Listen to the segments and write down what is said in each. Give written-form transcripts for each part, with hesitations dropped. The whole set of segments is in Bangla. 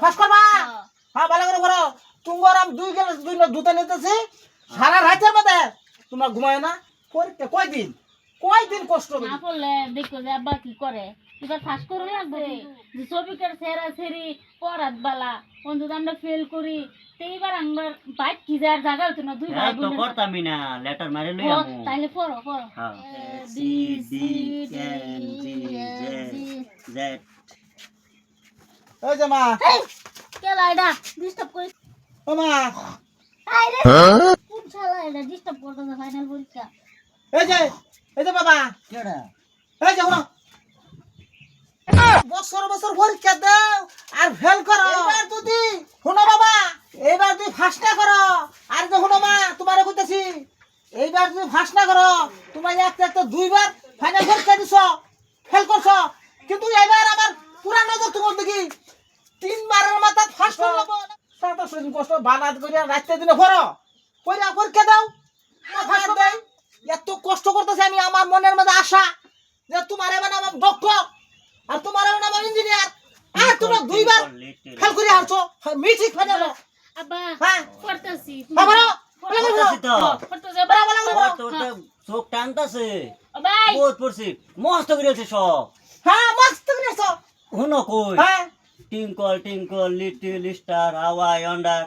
ফাঁস করবা হ্যাঁ ভালো করে করো তোমার আমি দুই না দুটা নিতেছি সারা রাতের মধ্যে তোমরা ঘুমায় না পরীক্ষা কয়দিন কষ্ট না পড়লে দেখো যে আব্বা কি করে এবার ফাঁস করে লাগবে যে ছবিকার সেরা সেরি পড়াত বালা অন্ত আমরা ফেল করি এইবার আমরা বাইক কি যার জায়গা হতো না দুই ভাই তো বোন করতামই না লেটার মারে লই আমু তাইলে পড়ো হ্যাঁ D, C D N G Z এই যে মা কেলা এটা ডিস্টার্ব করিস ও মা আরে কোন শালা এটা ডিস্টার্ব করতে ফাইনাল পরীক্ষা এই যে বাবা কেডা এই যে শোনো বছর বছর পরীক্ষা দাও আর ফেল করো এবার যদি শোনো বাবা এবার তুই ফার্স্ট না করো আর যে শোনো মা তোমারে কইতাছি এইবার তুমি ফার্স্ট না করো তোমার একটা দুইবার ফাইনাল পরীক্ষা দিছো ফেল করছো কিন্তু এবার আমার পুরা নজর তোমার দেখি তিনবারের মাথা ফার্স্ট করলো সাত দিন কষ্ট বানাত করিয়া রাতে দিনে পড়ো পরীক্ষা দাও ফার্স্ট দেই এত কষ্ট করতেছে আমি আমার মনের মধ্যে আশা যে তোমার এবার আমার ডক্টর আর তোমার এবার আমার ইঞ্জিনিয়ার আর তোমরা দুইবার ফেল করে আসছো মিউজিক ফাইনাল আব্বা হ্যাঁ পড়তাছি বাবারো করতাছি তো পড়তাছি আব্বা তোর তো চোখ টানতাছে ভাই বহুত পড়ছি মস্ত করেছে সব হ্যাঁ মস্ত করেছো হুনো কই হ্যাঁ টিঙ্কল টিঙ্কল little star Hawaii under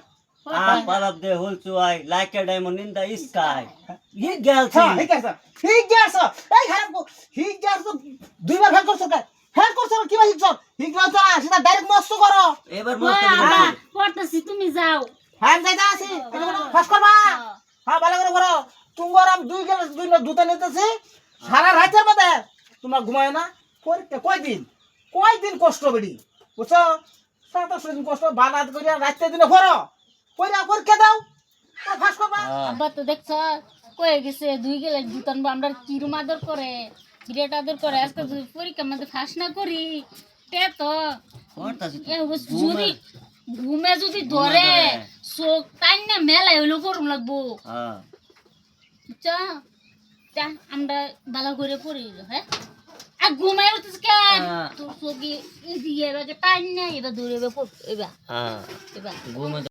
up above the whole sky like a diamond in the sky ये गेल थी হ্যাঁ ঠিক আছে এই খারাপ ঠিক আছে দুইবার ফেল করছো কে ফেল করছো কি ভাই ঠিক না তো সেটা ডাইরেক্ট মস্ত করো এবার মস্ত আব্বা করে পড়তাছি তুমি যাও হ্যাঁ যাইতা আছি ফাঁস করবা হ্যাঁ ভালো করে করো তোমার আমি দুই না দুটা নিতেছি সারা রাতের মধ্যে তোমরা ঘুমায় না পরীক্ষা কয়দিন কষ্ট বেড়ি বুঝছো 27 দিন কষ্ট বানাত করিয়া রাতে দিনে পড়ো পরীক্ষা দাও ফাঁস করবা আব্বা তো দেখছ কয়ে গেছে দুই গেলে দুতন আমরা কিরম আদর করে বিরাট আদর করে আজকে যদি পরীক্ষার মধ্যে ফাঁস না করি তে তো করতাছি যদি ঘুমে যদি ধরে চোখ টাইম না মেলা হইলো করুম লাগবো হ্যাঁ বুঝছো তা আমরা ভালো করে পড়ি হ্যাঁ আর ঘুমাই উঠছিস কেন তোর চোখে এদিকে এবার টাইম না এবার ধরে এবার হ্যাঁ এবার ঘুমে